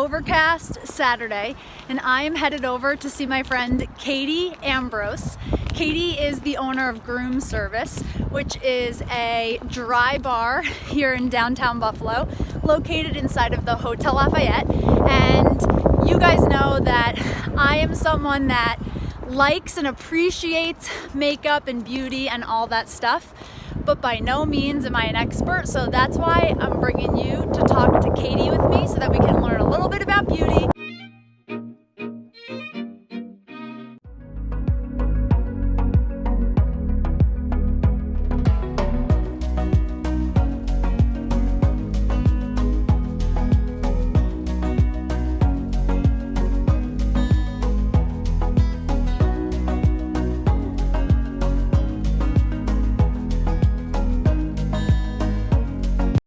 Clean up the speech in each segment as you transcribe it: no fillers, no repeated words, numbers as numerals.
overcast Saturday, and I am headed over to see my friend Katie Ambrose. Katie is the owner of Groom Service, which is a dry bar here in downtown Buffalo, located inside of the Hotel Lafayette. And you guys know that I am someone that likes and appreciates makeup and beauty and all that stuff, but by no means am I an expert, so that's why I'm bringing you to talk to Katie with me so that we can learn a little bit about beauty.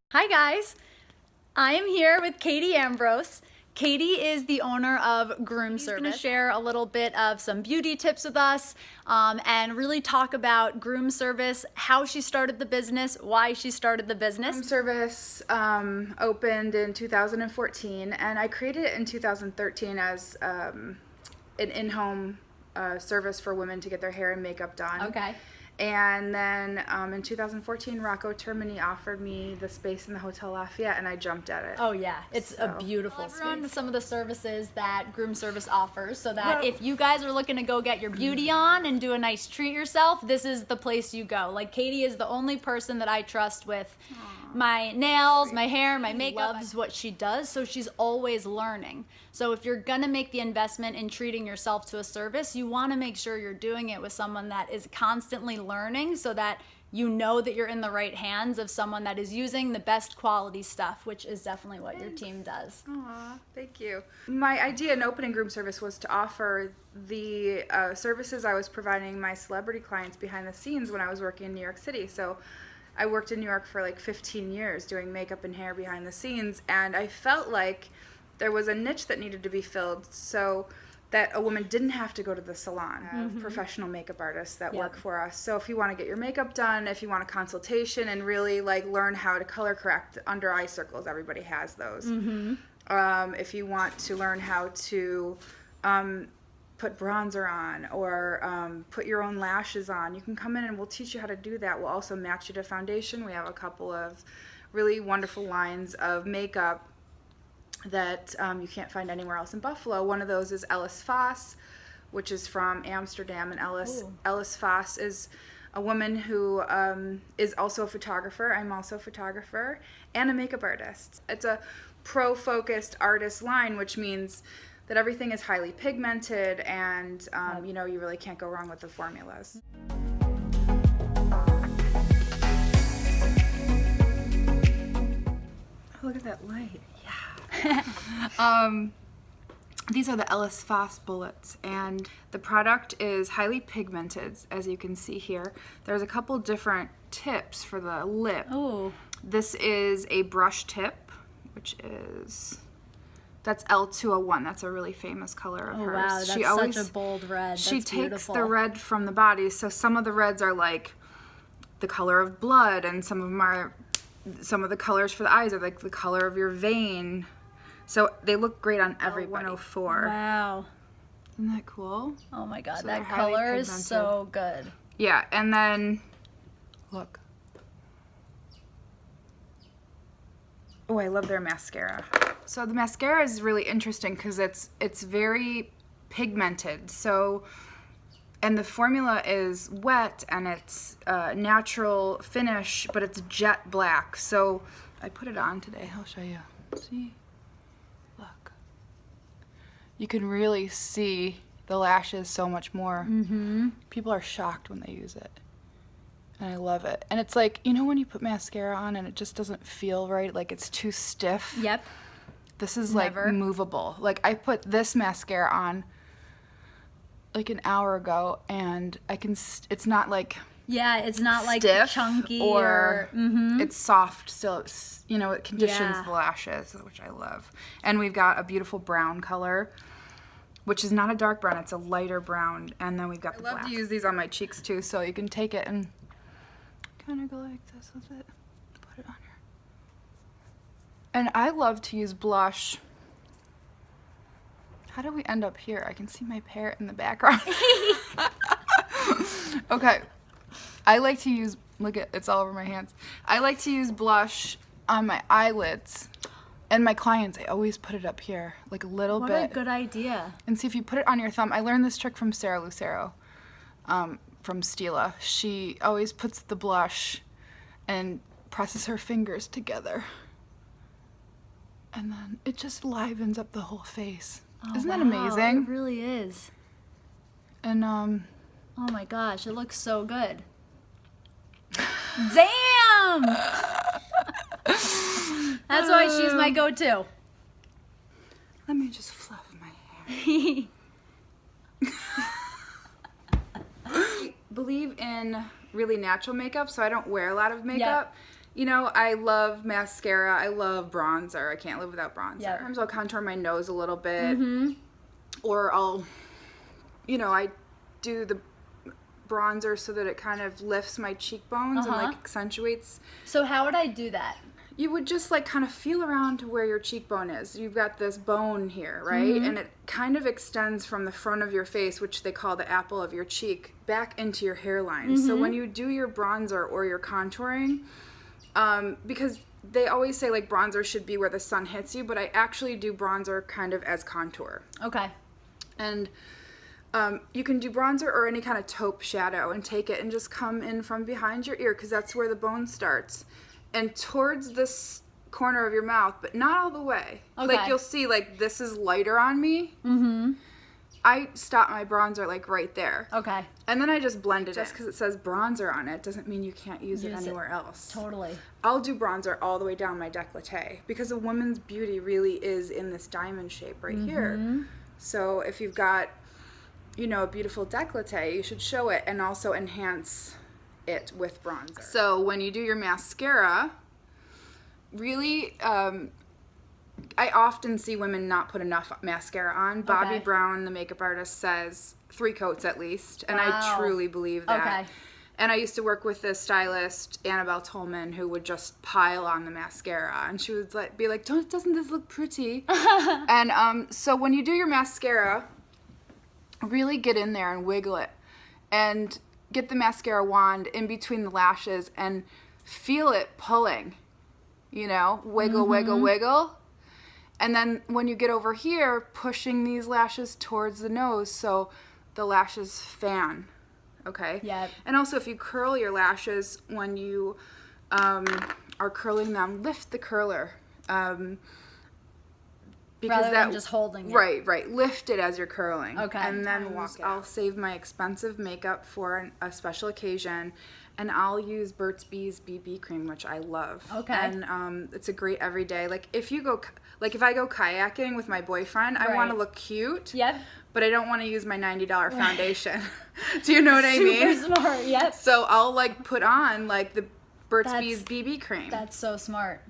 Hi guys, I am here with Katie Ambrose. Katie is the owner of Groom Service. She's going to share a little bit of some beauty tips with us and really talk about Groom Service, how she started the business, why she started the business. Groom Service opened in 2014, and I created it in 2013 as an in-home service for women to get their hair and makeup done. Okay. And then in 2014, Rocco Termini offered me the space in the Hotel Lafayette, and I jumped at it. Oh yeah, it's a beautiful space. With some of the services that Groom Service offers, so that if you guys are looking to go get your beauty on and do a nice treat yourself, this is the place you go. Like, Katie is the only person that I trust with my nails, my hair, my makeup. Loves what she does, so she's always learning. So if you're gonna make the investment in treating yourself to a service, you wanna make sure you're doing it with someone that is constantly learning, so that you know that you're in the right hands of someone that is using the best quality stuff, which is definitely what your team does. Aw, thank you. My idea in opening Groom Service was to offer the services I was providing my celebrity clients behind the scenes when I was working in New York City. So I worked in New York for like 15 years doing makeup and hair behind the scenes, and I felt like there was a niche that needed to be filled so that a woman didn't have to go to the salon. Professional makeup artists that work for us. So if you want to get your makeup done, if you want a consultation and really like learn how to color correct under eye circles, everybody has those. If you want to learn how to put bronzer on or put your own lashes on, you can come in and we'll teach you how to do that. We'll also match you to foundation. We have a couple of really wonderful lines of makeup that you can't find anywhere else in Buffalo. One of those is Ellis Foss, which is from Amsterdam, and Ellis Foss is a woman who is also a photographer. I'm also a photographer and a makeup artist. It's a pro-focused artist line, which means that everything is highly pigmented, and you know, you really can't go wrong with the formulas. Oh, look at that light. These are the Ellis Foss bullets, and the product is highly pigmented, as you can see here. There's a couple different tips for the lip. Oh. This is a brush tip, which is, that's L201. That's a really famous color of hers. Wow, that's such a bold red. She takes the red from the body, so some of the reds are like the color of blood, and some of them are, some of the colors for the eyes are like the color of your vein. So they look great on everybody. 104. Wow. Isn't that cool? Oh my god, So that color is so good. Yeah, and then, look. Oh, I love their mascara. So the mascara is really interesting because it's very pigmented. So, and the formula is wet and it's natural finish, but it's jet black. So I put it on today. I'll show you. See? Look. You can really see the lashes so much more. People are shocked when they use it. And I love it. And it's like, you know when you put mascara on and it just doesn't feel right, like it's too stiff? Yep. This is like movable. Like, I put this mascara on like an hour ago, and I can, it's not like Yeah, it's not like stiff chunky or it's soft still. It's, you know, it conditions the lashes, which I love. And we've got a beautiful brown color, which is not a dark brown, it's a lighter brown. And then we've got the black. I love to use these on my cheeks too, so you can take it and kind of go like this with it. Put it on here. And I love to use blush How do we end up here? I can see my parrot in the background. Okay. I like to use, look at, it's all over my hands. I like to use blush on my eyelids. And my clients, I always put it up here, like a little bit. What a good idea. And see if you put it on your thumb. I learned this trick from Sarah Lucero, from Stila. She always puts the blush and presses her fingers together. And then it just livens up the whole face. Oh, Isn't that wow, amazing? It really is. And oh my gosh, it looks so good. Damn! That's why she's my go-to. Let me just fluff my hair. I believe in really natural makeup, so I don't wear a lot of makeup. You know, I love mascara. I love bronzer. I can't live without bronzer. Sometimes I'll contour my nose a little bit. Or I'll, you know, I do the bronzer so that it kind of lifts my cheekbones and like accentuates. So how would I do that? You would just like kind of feel around to where your cheekbone is. You've got this bone here, right? And it kind of extends from the front of your face, which they call the apple of your cheek, back into your hairline. So when you do your bronzer or your contouring, because they always say like bronzer should be where the sun hits you, but I actually do bronzer kind of as contour. Okay. And you can do bronzer or any kind of taupe shadow and take it and just come in from behind your ear, because that's where the bone starts. And towards this corner of your mouth, but not all the way. Okay. Like you'll see, like this is lighter on me. I stop my bronzer like right there. Okay. And then I just blend it. Just because it says bronzer on it doesn't mean you can't use it anywhere else. Totally. I'll do bronzer all the way down my décolleté, because a woman's beauty really is in this diamond shape right here. So if you've got, you know, a beautiful décolleté, you should show it and also enhance it with bronzer. So when you do your mascara, really, I often see women not put enough mascara on. Bobbi Brown, the makeup artist, says 3 coats at least, and I truly believe that. And I used to work with this stylist, Annabelle Tolman, who would just pile on the mascara, and she would like be like, "Doesn't this look pretty?" And so when you do your mascara, really get in there and wiggle it, and get the mascara wand in between the lashes and feel it pulling, you know, wiggle, wiggle, wiggle. And then when you get over here, pushing these lashes towards the nose so the lashes fan, okay? Yeah. And also if you curl your lashes, when you are curling them, lift the curler. Because rather than just holding it. Right. Lift it as you're curling. Okay. And then I'll save my expensive makeup for a special occasion, and I'll use Burt's Bees BB cream, which I love. Okay. And it's a great everyday. Like if I go kayaking with my boyfriend, I want to look cute. Yep. But I don't want to use my $90 foundation. Do you know what I mean? Super smart. Yep. So I'll like put on like the Burt's Bees BB cream. That's so smart.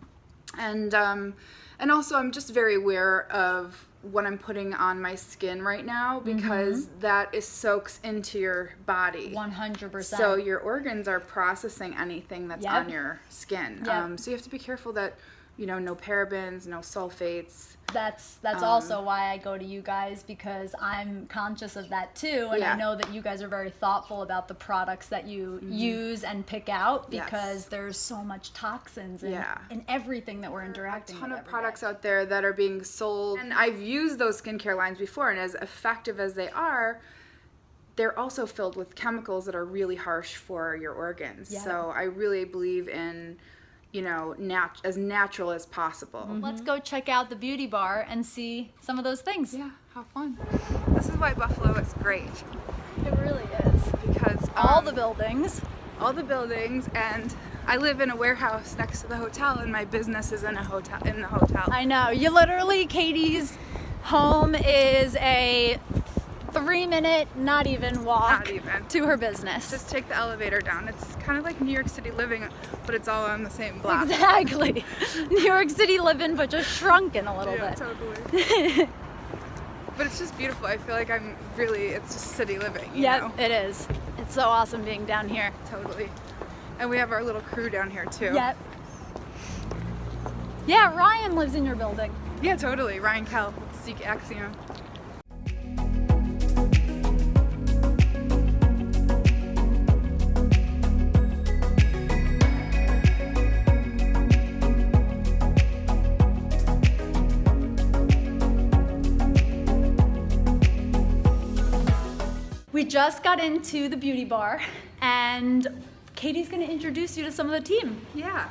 And also, I'm just very aware of what I'm putting on my skin right now, because that soaks into your body. 100%. So your organs are processing anything that's on your skin. So you have to be careful that, you know, no parabens, no sulfates. That's also why I go to you guys, because I'm conscious of that too, and I know that you guys are very thoughtful about the products that you use and pick out, because there's so much toxins in everything that we're interacting with. There's a ton of products out there that are being sold, and I've used those skincare lines before, and as effective as they are, they're also filled with chemicals that are really harsh for your organs. So I really believe in, you know, as natural as possible. Let's go check out the beauty bar and see some of those things. Yeah, have fun. This is why Buffalo is great. It really is. Because all the buildings, and I live in a warehouse next to the hotel, and my business is in the hotel. I know. You literally, Katie's home is a 3-minute, not even walk to her business. Just take the elevator down. It's kind of like New York City living, but it's all on the same block. Exactly. New York City living, but just shrunken a little bit. Totally. But it's just beautiful. I feel like it's just city living, you know? It is. It's so awesome being down here. Totally. And we have our little crew down here too. Yep. Yeah, Ryan lives in your building. Yeah, totally. Ryan Kell, Seek Axiom. We just got into the beauty bar, and Katie's gonna introduce you to some of the team. Yeah.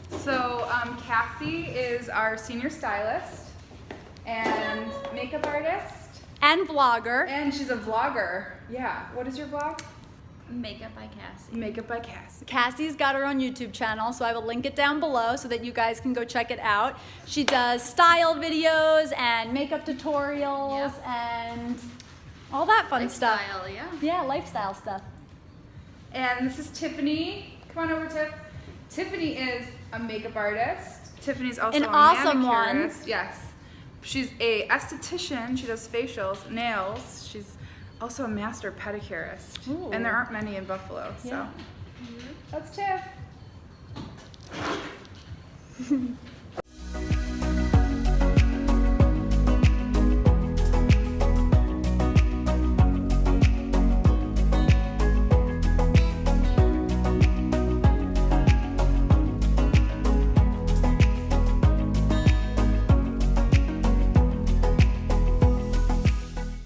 So Cassie is our senior stylist and makeup artist. And vlogger. And she's a vlogger. Yeah. What is your vlog? Makeup by Cassie. Makeup by Cassie. Cassie's got her own YouTube channel, so I will link it down below so that you guys can go check it out. She does style videos and makeup tutorials and all that fun stuff. Lifestyle, yeah. Yeah, lifestyle stuff. And this is Tiffany. Come on over, Tiff. Tiffany is a makeup artist. Tiffany's also An a awesome manicurist. one. Yes. She's a esthetician. She does facials, nails. She's also a master pedicurist. Ooh. And there aren't many in Buffalo, so. Yeah. That's Tiff.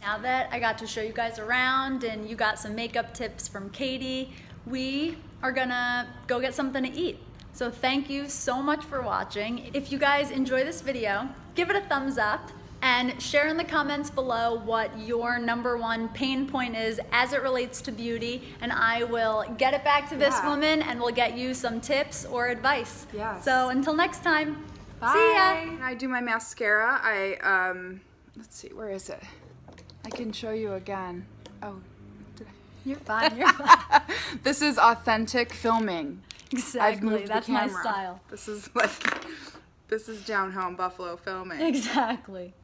Now that I got to show you guys around and you got some makeup tips from Katie, we are gonna go get something to eat. So thank you so much for watching. If you guys enjoy this video, give it a thumbs up and share in the comments below what your #1 pain point is as it relates to beauty, and I will get it back to this woman and we'll get you some tips or advice. Yes. So until next time, Bye. see ya. When I do my mascara, let's see, where is it? I can show you again. Oh, did I? You're fine, you're fine. This is authentic filming. I've Exactly, moved that's the my camera. style. This is down home Buffalo filming. Exactly.